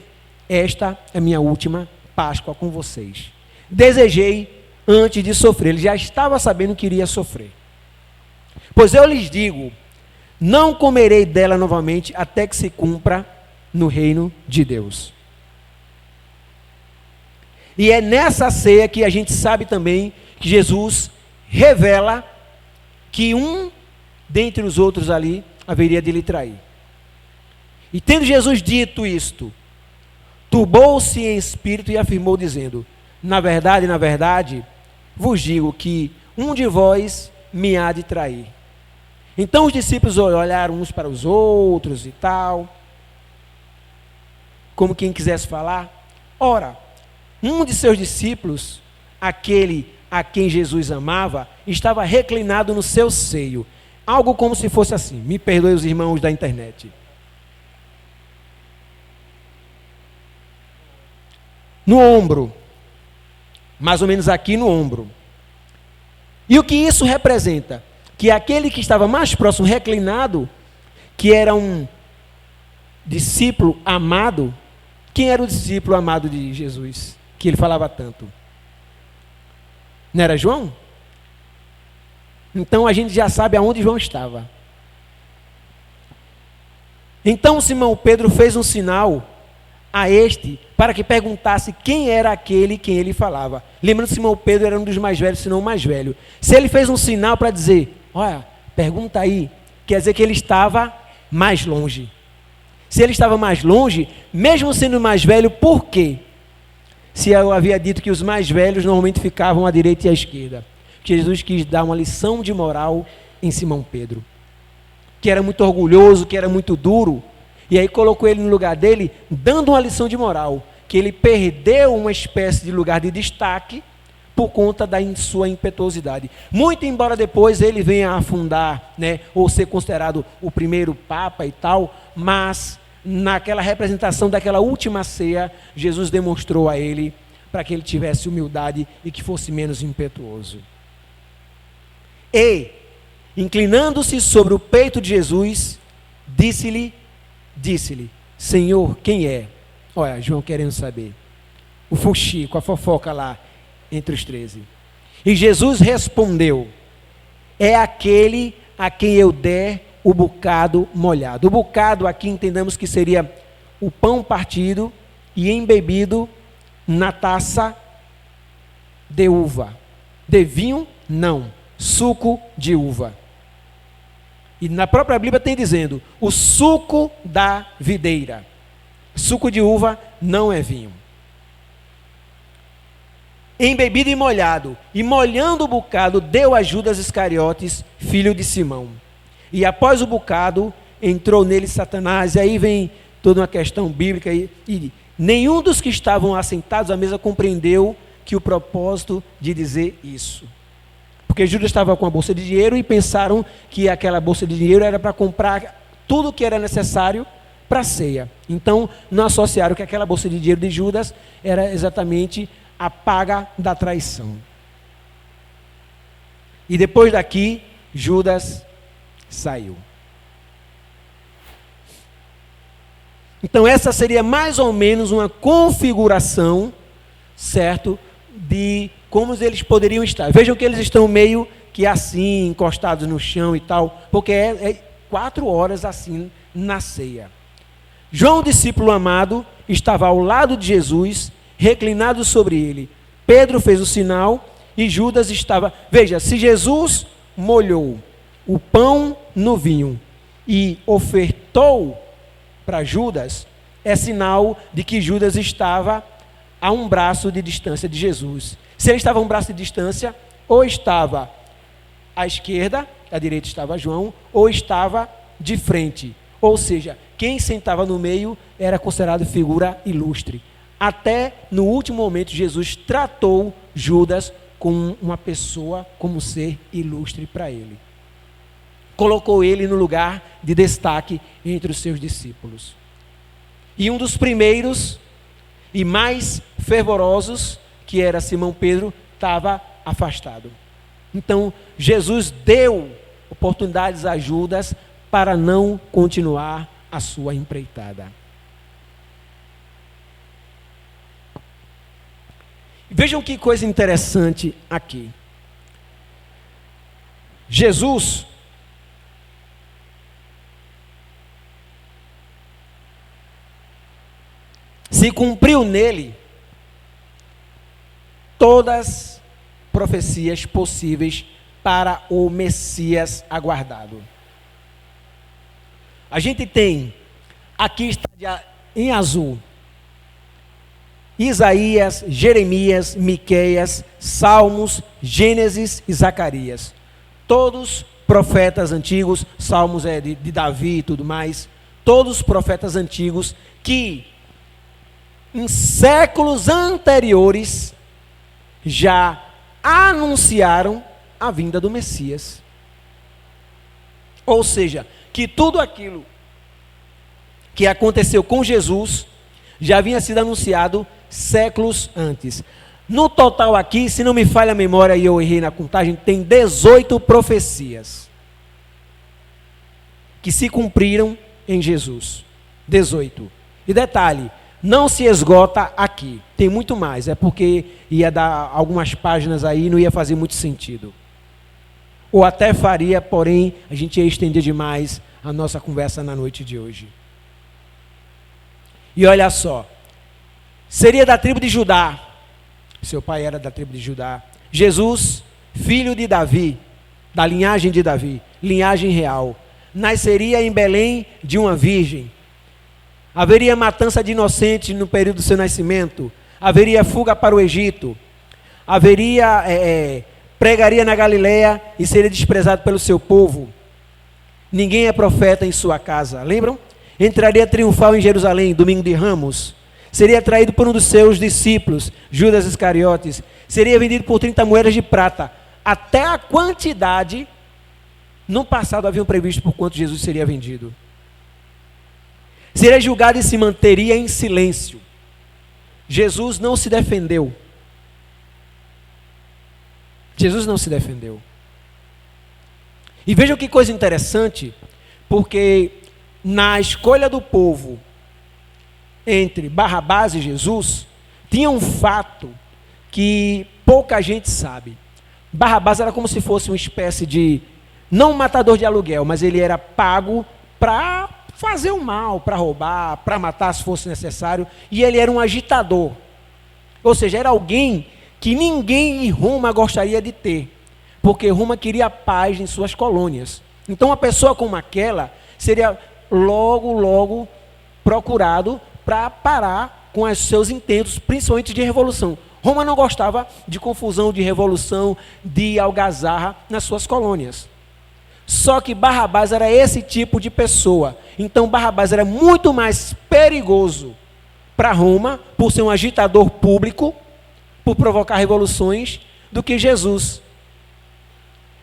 esta é minha última Páscoa com vocês. Desejei antes de sofrer. Ele já estava sabendo que iria sofrer. Pois eu lhes digo, não comerei dela novamente até que se cumpra no reino de Deus. E é nessa ceia que a gente sabe também que Jesus revela que um dentre os outros ali haveria de lhe trair. E tendo Jesus dito isto, turbou-se em espírito e afirmou dizendo: na verdade, vos digo que um de vós me há de trair. Então os discípulos olharam uns para os outros e tal, como quem quisesse falar. Ora, um de seus discípulos, aquele a quem Jesus amava, estava reclinado no seu seio. Algo como se fosse assim, me perdoe os irmãos da internet. No ombro, mais ou menos aqui no ombro. E o que isso representa? Que aquele que estava mais próximo, reclinado, que era um discípulo amado, quem era o discípulo amado de Jesus, que ele falava tanto? Não era João? Então a gente já sabe aonde João estava. Então Simão Pedro fez um sinal a este para que perguntasse quem era aquele quem ele falava. Lembrando que Simão Pedro era um dos mais velhos, se não o mais velho. Se ele fez um sinal para dizer, olha, pergunta aí, quer dizer que ele estava mais longe. Se ele estava mais longe, mesmo sendo mais velho, por quê? Se eu havia dito que os mais velhos normalmente ficavam à direita e à esquerda. Jesus quis dar uma lição de moral em Simão Pedro, que era muito orgulhoso, que era muito duro, e aí colocou ele no lugar dele, dando uma lição de moral, que ele perdeu uma espécie de lugar de destaque por conta da sua impetuosidade. Muito embora depois ele venha a afundar, né, ou ser considerado o primeiro papa e tal, mas naquela representação daquela última ceia, Jesus demonstrou a ele para que ele tivesse humildade e que fosse menos impetuoso. E, inclinando-se sobre o peito de Jesus, disse-lhe, Senhor, quem é? Olha, João querendo saber. O fuxico, a fofoca lá, entre os 13. E Jesus respondeu, é aquele a quem eu der o bocado molhado. O bocado aqui entendamos que seria o pão partido e embebido na taça de uva. De vinho, não. Suco de uva. E na própria Bíblia tem dizendo, o suco da videira. Suco de uva não é vinho. Embebido e molhado. E molhando o bocado, deu a Judas Iscariotes, filho de Simão. E após o bocado, entrou nele Satanás. E aí vem toda uma questão bíblica. E nenhum dos que estavam assentados à mesa compreendeu que o propósito de dizer isso. Porque Judas estava com a bolsa de dinheiro e pensaram que aquela bolsa de dinheiro era para comprar tudo o que era necessário para a ceia. Então, não associaram que aquela bolsa de dinheiro de Judas era exatamente a paga da traição. E depois daqui, Judas saiu. Então, essa seria mais ou menos uma configuração, certo, de como eles poderiam estar. Vejam que eles estão meio que assim, encostados no chão e tal, porque é 4 horas assim na ceia. João, o discípulo amado, estava ao lado de Jesus, reclinado sobre ele. Pedro fez o sinal e Judas estava... Veja, se Jesus molhou o pão no vinho e ofertou para Judas, é sinal de que Judas estava a um braço de distância de Jesus. Se ele estava a um braço de distância, ou estava à esquerda, à direita estava João, ou estava de frente. Ou seja, quem sentava no meio era considerado figura ilustre. Até no último momento, Jesus tratou Judas como uma pessoa, como um ser ilustre para ele. Colocou ele no lugar de destaque entre os seus discípulos. E um dos primeiros e mais fervorosos, que era Simão Pedro, estava afastado. Então, Jesus deu oportunidades a Judas para não continuar a sua empreitada. Vejam que coisa interessante aqui. Jesus se cumpriu nele todas profecias possíveis para o Messias aguardado. A gente tem, aqui está em azul, Isaías, Jeremias, Miqueias, Salmos, Gênesis e Zacarias. Todos profetas antigos, Salmos é de Davi e tudo mais, todos profetas antigos que em séculos anteriores já anunciaram a vinda do Messias. Ou seja, que tudo aquilo que aconteceu com Jesus já havia sido anunciado séculos antes. No total aqui, se não me falha a memória e eu errei na contagem, tem 18 profecias que se cumpriram em Jesus. 18. E detalhe, não se esgota aqui. Tem muito mais, é porque ia dar algumas páginas aí e não ia fazer muito sentido. Ou até faria, porém, a gente ia estender demais a nossa conversa na noite de hoje. E olha só, seria da tribo de Judá, seu pai era da tribo de Judá, Jesus, filho de Davi, da linhagem de Davi, linhagem real, nasceria em Belém de uma virgem. Haveria matança de inocentes no período do seu nascimento, haveria fuga para o Egito, haveria pregaria na Galileia e seria desprezado pelo seu povo. Ninguém é profeta em sua casa, lembram? Entraria triunfal em Jerusalém, domingo de Ramos. Seria traído por um dos seus discípulos, Judas Iscariotes. Seria vendido por 30 moedas de prata. Até a quantidade, no passado haviam previsto por quanto Jesus seria vendido. Seria julgado e se manteria em silêncio. Jesus não se defendeu. Jesus não se defendeu. E vejam que coisa interessante, porque na escolha do povo entre Barrabás e Jesus, tinha um fato que pouca gente sabe. Barrabás era como se fosse uma espécie de, não um matador de aluguel, mas ele era pago para fazer o mal, para roubar, para matar se fosse necessário, e ele era um agitador. Ou seja, era alguém que ninguém em Roma gostaria de ter, porque Roma queria paz em suas colônias. Então uma pessoa como aquela seria logo procurado para parar com os seus intentos, principalmente de revolução. Roma não gostava de confusão, de revolução, de algazarra nas suas colônias. Só que Barrabás era esse tipo de pessoa. Então Barrabás era muito mais perigoso para Roma, por ser um agitador público, por provocar revoluções, do que Jesus.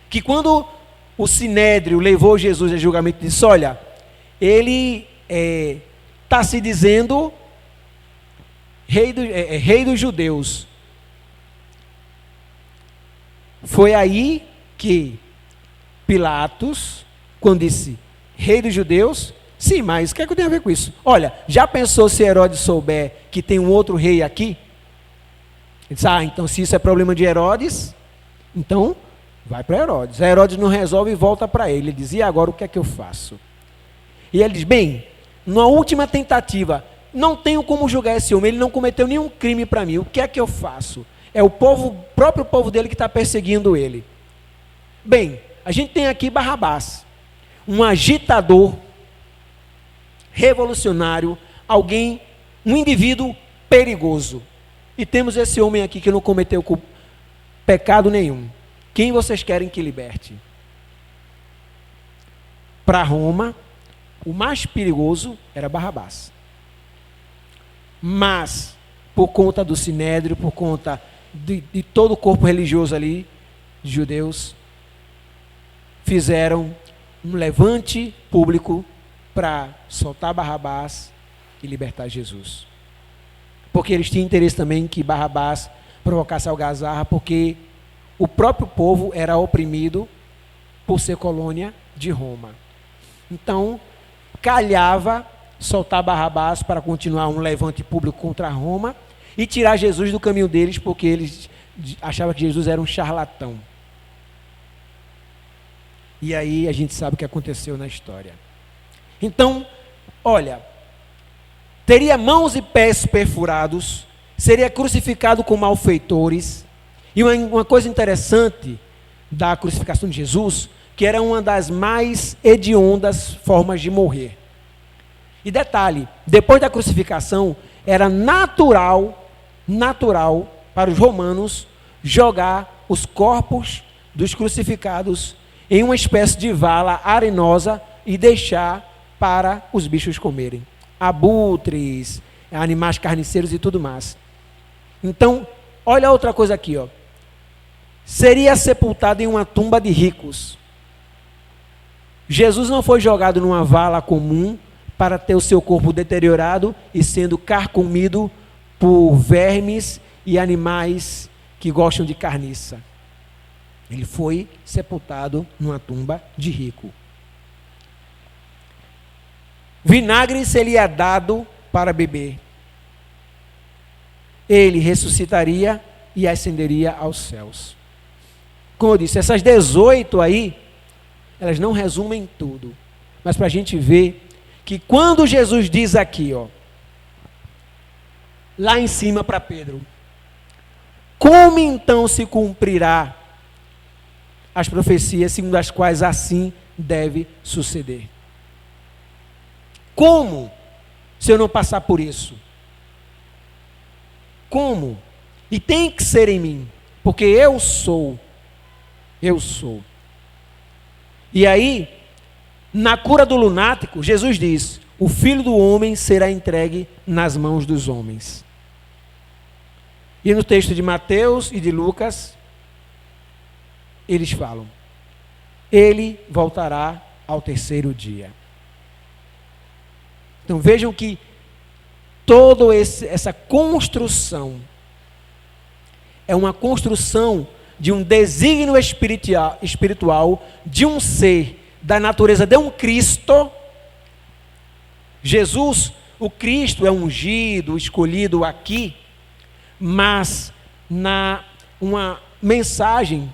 Que quando o Sinédrio levou Jesus a julgamento, disse, olha, ele está se dizendo rei dos judeus. Foi aí que Pilatos, quando disse rei dos judeus, sim, mas o que é que eu tenho a ver com isso? Olha, já pensou se Herodes souber que tem um outro rei aqui? Ele disse, então se isso é problema de Herodes, então vai para Herodes. Herodes não resolve e volta para ele. Ele diz, e agora o que é que eu faço? E ele diz, bem, na última tentativa, não tenho como julgar esse homem, ele não cometeu nenhum crime para mim, o que é que eu faço? É o próprio povo dele que está perseguindo ele. Bem, a gente tem aqui Barrabás, um agitador, revolucionário, alguém, um indivíduo perigoso. E temos esse homem aqui que não cometeu pecado nenhum. Quem vocês querem que liberte? Para Roma, o mais perigoso era Barrabás. Mas, por conta do Sinédrio, por conta de todo o corpo religioso ali, de judeus, fizeram um levante público para soltar Barrabás e libertar Jesus. Porque eles tinham interesse também que Barrabás provocasse algazarra, porque o próprio povo era oprimido por ser colônia de Roma. Então, calhava soltar Barrabás para continuar um levante público contra Roma e tirar Jesus do caminho deles, porque eles achavam que Jesus era um charlatão. E aí a gente sabe o que aconteceu na história. Então, olha, teria mãos e pés perfurados, seria crucificado com malfeitores. E uma coisa interessante da crucificação de Jesus, que era uma das mais hediondas formas de morrer. E detalhe, depois da crucificação, era natural para os romanos jogar os corpos dos crucificados em uma espécie de vala arenosa e deixar para os bichos comerem. Abutres, animais carniceiros e tudo mais. Então, olha outra coisa aqui, ó. Seria sepultado em uma tumba de ricos. Jesus não foi jogado numa vala comum para ter o seu corpo deteriorado e sendo carcomido por vermes e animais que gostam de carniça. Ele foi sepultado numa tumba de rico. vinagre seria dado para beber. Ele ressuscitaria e ascenderia aos céus. Como eu disse, essas 18 aí, elas não resumem tudo. Mas para a gente ver que quando Jesus diz aqui, ó, lá em cima para Pedro, como então se cumprirá as profecias segundo as quais assim deve suceder? Como, se eu não passar por isso? Como? E tem que ser em mim, porque eu sou. E aí, na cura do lunático, Jesus diz: o Filho do Homem será entregue nas mãos dos homens. E no texto de Mateus e de Lucas, eles falam: ele voltará ao terceiro dia. Então vejam que toda essa construção é uma construção de um desígnio espiritual, de um ser da natureza de um Cristo. Jesus, o Cristo, é ungido, escolhido aqui, mas uma mensagem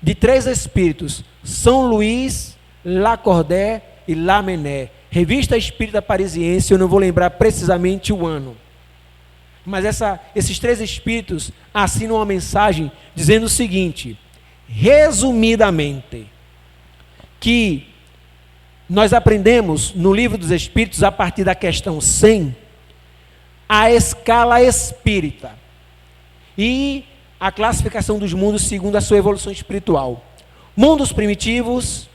de 3 espíritos: São Luís, Lacordaire e Lamennais. Revista Espírita Parisiense, eu não vou lembrar precisamente o ano, mas esses 3 espíritos assinam uma mensagem dizendo o seguinte, resumidamente, que nós aprendemos no Livro dos Espíritos, a partir da questão 100, a escala espírita e a classificação dos mundos segundo a sua evolução espiritual. Mundos primitivos,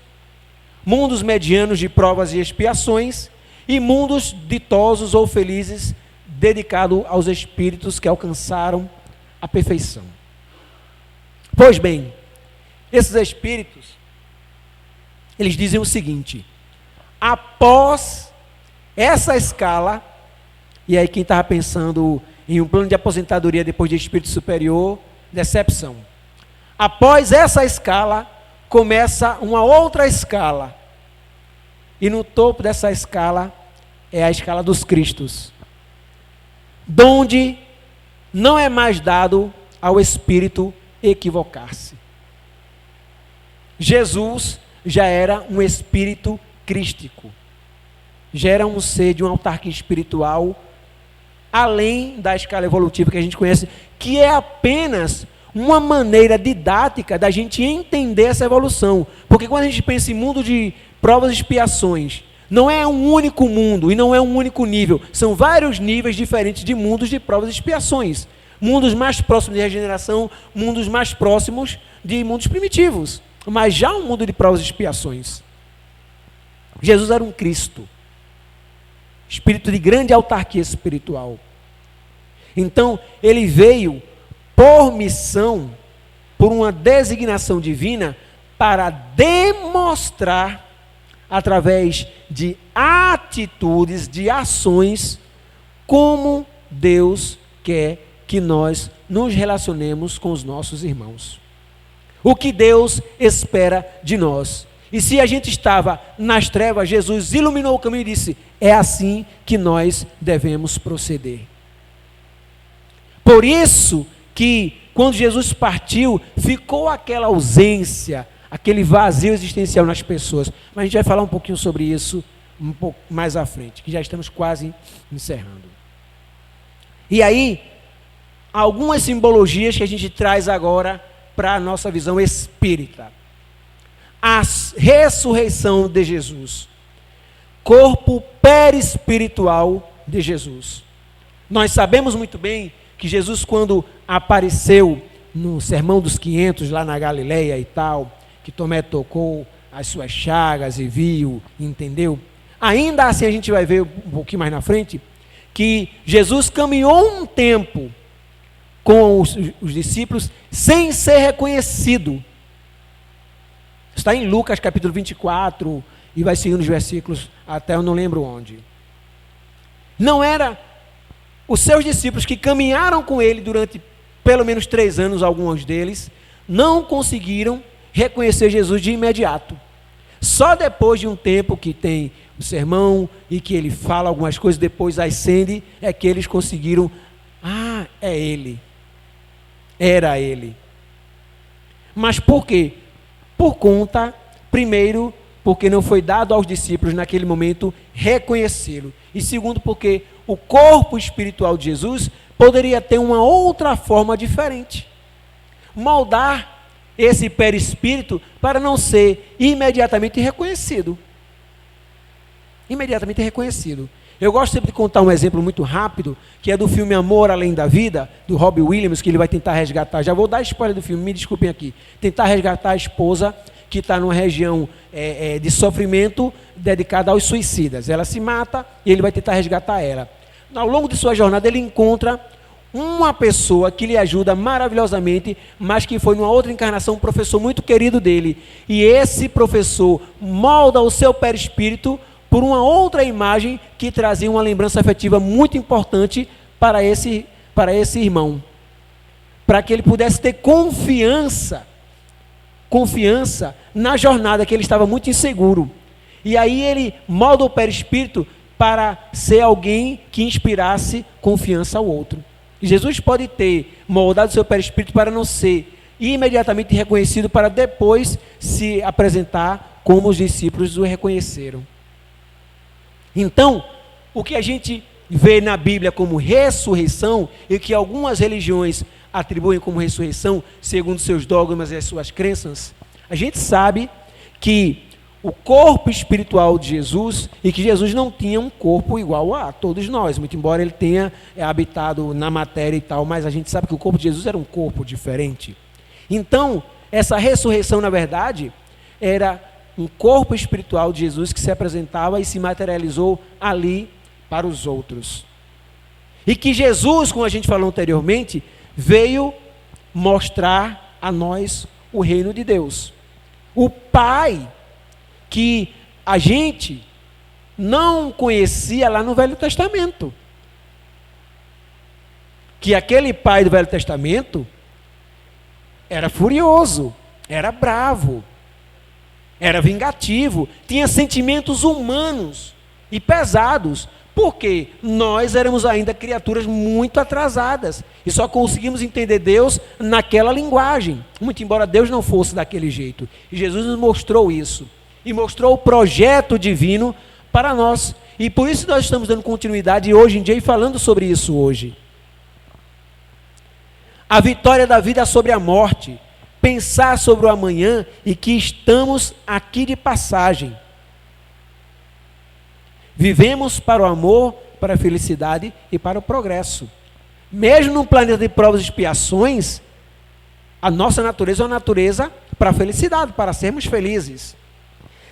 mundos medianos de provas e expiações, e mundos ditosos ou felizes, dedicados aos espíritos que alcançaram a perfeição. Pois bem, esses espíritos, eles dizem o seguinte: após essa escala, e aí quem estava pensando em um plano de aposentadoria depois de espírito superior, decepção. Após essa escala, começa uma outra escala. E no topo dessa escala é a escala dos Cristos, donde não é mais dado ao espírito equivocar-se. Jesus já era um espírito crístico, já era um ser de uma autarquia espiritual, além da escala evolutiva que a gente conhece, que é apenas uma maneira didática da gente entender essa evolução. Porque quando a gente pensa em mundo de provas e expiações, não é um único mundo e não é um único nível. São vários níveis diferentes de mundos de provas e expiações. Mundos mais próximos de regeneração, mundos mais próximos de mundos primitivos. Mas já um mundo de provas e expiações. Jesus era um Cristo, espírito de grande autarquia espiritual. Então, ele veio por missão, por uma designação divina, para demonstrar, através de atitudes, de ações, como Deus quer que nós nos relacionemos com os nossos irmãos. O que Deus espera de nós. E se a gente estava nas trevas, Jesus iluminou o caminho e disse: é assim que nós devemos proceder. Por isso que quando Jesus partiu, ficou aquela ausência, aquele vazio existencial nas pessoas. Mas a gente vai falar um pouquinho sobre isso um pouco mais à frente, que já estamos quase encerrando. E aí, algumas simbologias que a gente traz agora para a nossa visão espírita. A ressurreição de Jesus, corpo perispiritual de Jesus. Nós sabemos muito bem que Jesus, quando apareceu no Sermão dos 500, lá na Galileia e tal, que Tomé tocou as suas chagas e viu, entendeu? Ainda assim a gente vai ver um pouquinho mais na frente, que Jesus caminhou um tempo com os discípulos sem ser reconhecido. Está em Lucas capítulo 24 e vai seguindo os versículos até eu não lembro onde. Não era os seus discípulos que caminharam com ele durante pelo menos 3 anos, alguns deles, não conseguiram reconhecer Jesus de imediato. Só depois de um tempo que tem o sermão e que ele fala algumas coisas, depois ascende, é que eles conseguiram, é ele, era ele. Mas por quê? Por conta, primeiro, porque não foi dado aos discípulos naquele momento reconhecê-lo, e segundo, porque o corpo espiritual de Jesus poderia ter uma outra forma diferente, moldar esse perispírito para não ser imediatamente reconhecido. Imediatamente reconhecido. Eu gosto sempre de contar um exemplo muito rápido, que é do filme Amor Além da Vida, do Robbie Williams, que ele vai tentar resgatar, já vou dar spoiler do filme, me desculpem aqui, tentar resgatar a esposa que está numa região de sofrimento dedicada aos suicidas. Ela se mata e ele vai tentar resgatar ela. Ao longo de sua jornada ele encontra uma pessoa que lhe ajuda maravilhosamente, mas que foi numa outra encarnação um professor muito querido dele. E esse professor molda o seu perispírito por uma outra imagem que trazia uma lembrança afetiva muito importante para esse irmão. Para que ele pudesse ter confiança na jornada, que ele estava muito inseguro. E aí ele molda o perispírito para ser alguém que inspirasse confiança ao outro. E Jesus pode ter moldado seu perispírito para não ser imediatamente reconhecido, para depois se apresentar como os discípulos o reconheceram. Então, o que a gente vê na Bíblia como ressurreição, e que algumas religiões atribuem como ressurreição, segundo seus dogmas e as suas crenças, a gente sabe que o corpo espiritual de Jesus, e que Jesus não tinha um corpo igual a todos nós, muito embora ele tenha habitado na matéria e tal, mas a gente sabe que o corpo de Jesus era um corpo diferente. Então, essa ressurreição, na verdade, era um corpo espiritual de Jesus que se apresentava e se materializou ali para os outros. E que Jesus, como a gente falou anteriormente, veio mostrar a nós o reino de Deus. O Pai que a gente não conhecia lá no Velho Testamento. Que aquele Pai do Velho Testamento era furioso, era bravo, era vingativo, tinha sentimentos humanos e pesados, porque nós éramos ainda criaturas muito atrasadas e só conseguimos entender Deus naquela linguagem, muito embora Deus não fosse daquele jeito. E Jesus nos mostrou isso, e mostrou o projeto divino para nós, e por isso nós estamos dando continuidade hoje em dia e falando sobre isso hoje. A vitória da vida sobre a morte, pensar sobre o amanhã e que estamos aqui de passagem. Vivemos para o amor, para a felicidade e para o progresso. Mesmo num planeta de provas e expiações, a nossa natureza é uma natureza para a felicidade, para sermos felizes.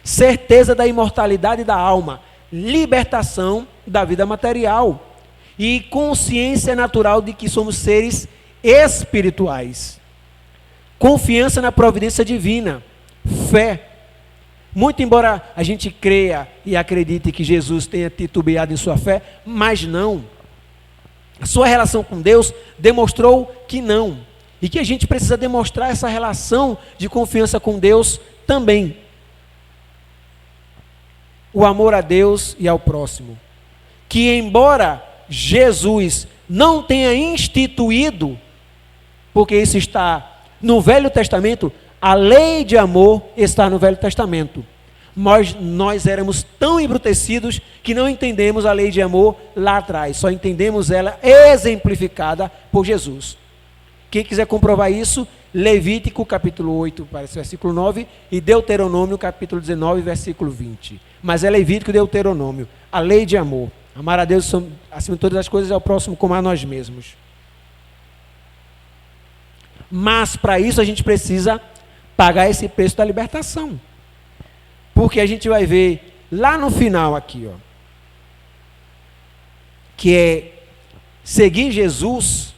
Certeza da imortalidade da alma, libertação da vida material e consciência natural de que somos seres espirituais. Confiança na providência divina, fé. Muito embora a gente creia e acredite que Jesus tenha titubeado em sua fé, mas não. A sua relação com Deus demonstrou que não. E que a gente precisa demonstrar essa relação de confiança com Deus também. O amor a Deus e ao próximo. Que embora Jesus não tenha instituído, porque isso está no Velho Testamento, a lei de amor está no Velho Testamento. Mas nós éramos tão embrutecidos que não entendemos a lei de amor lá atrás. Só entendemos ela exemplificada por Jesus. Quem quiser comprovar isso, Levítico capítulo 8, parece versículo 9, e Deuteronômio capítulo 19, versículo 20. Mas é Levítico e Deuteronômio, a lei de amor. Amar a Deus acima de todas as coisas e ao próximo como a nós mesmos. Mas para isso a gente precisa pagar esse preço da libertação. Porque a gente vai ver lá no final aqui, ó, que é seguir Jesus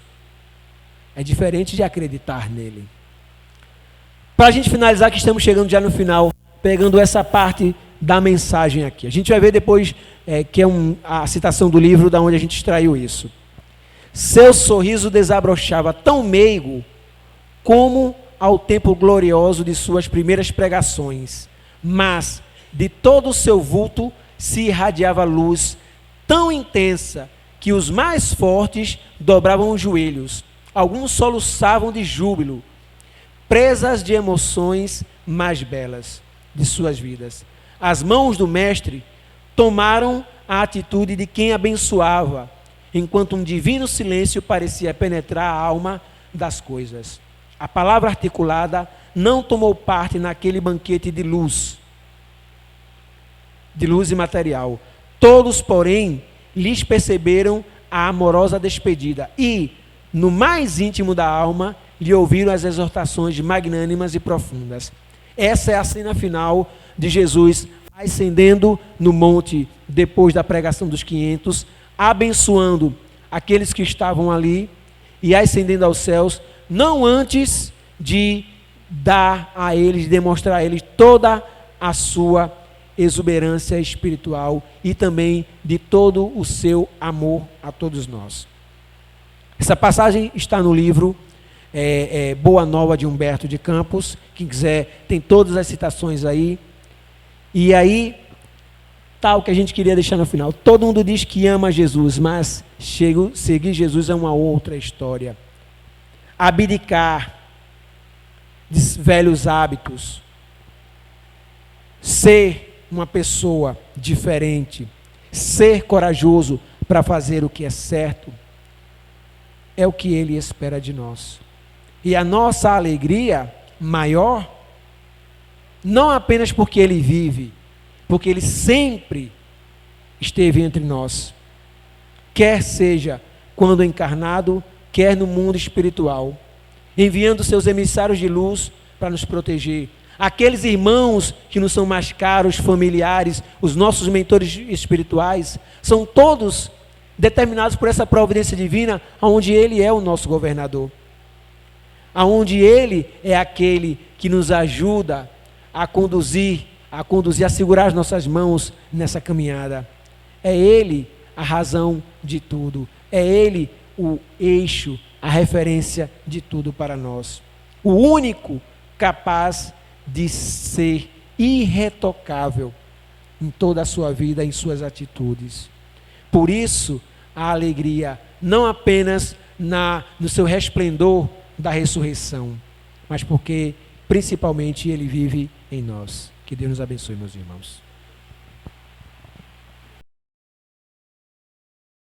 é diferente de acreditar nele. Para a gente finalizar, que estamos chegando já no final, pegando essa parte da mensagem aqui. A gente vai ver depois que é a citação do livro da onde a gente extraiu isso. Seu sorriso desabrochava tão meigo como ao tempo glorioso de suas primeiras pregações, mas de todo o seu vulto se irradiava luz tão intensa que os mais fortes dobravam os joelhos. Alguns soluçavam de júbilo, presas de emoções mais belas de suas vidas. As mãos do Mestre tomaram a atitude de quem abençoava, enquanto um divino silêncio parecia penetrar a alma das coisas. A palavra articulada não tomou parte naquele banquete de luz imaterial. Todos, porém, lhes perceberam a amorosa despedida e, no mais íntimo da alma, lhe ouviram as exortações magnânimas e profundas. Essa é a cena final de Jesus ascendendo no monte depois da pregação dos 500, abençoando aqueles que estavam ali e ascendendo aos céus, não antes de dar a eles, demonstrar a eles toda a sua exuberância espiritual e também de todo o seu amor a todos nós. Essa passagem está no livro Boa Nova de Humberto de Campos. Quem quiser, tem todas as citações aí. E aí, tal que a gente queria deixar no final. Todo mundo diz que ama Jesus, mas seguir Jesus é uma outra história. Abdicar de velhos hábitos, ser uma pessoa diferente, ser corajoso para fazer o que é certo, é o que Ele espera de nós. E a nossa alegria maior, não apenas porque Ele vive, porque Ele sempre esteve entre nós, quer seja quando encarnado, quer no mundo espiritual, enviando seus emissários de luz para nos proteger. Aqueles irmãos que nos são mais caros, familiares, os nossos mentores espirituais, são todos determinados por essa providência divina, onde Ele é o nosso governador, onde Ele é aquele que nos ajuda a conduzir, a segurar as nossas mãos nessa caminhada. É Ele a razão de tudo, é Ele o eixo, a referência de tudo para nós. O único capaz de ser irretocável em toda a sua vida, em suas atitudes. Por isso, a alegria, não apenas no seu resplendor da ressurreição, mas porque, principalmente, Ele vive em nós. Que Deus nos abençoe, meus irmãos.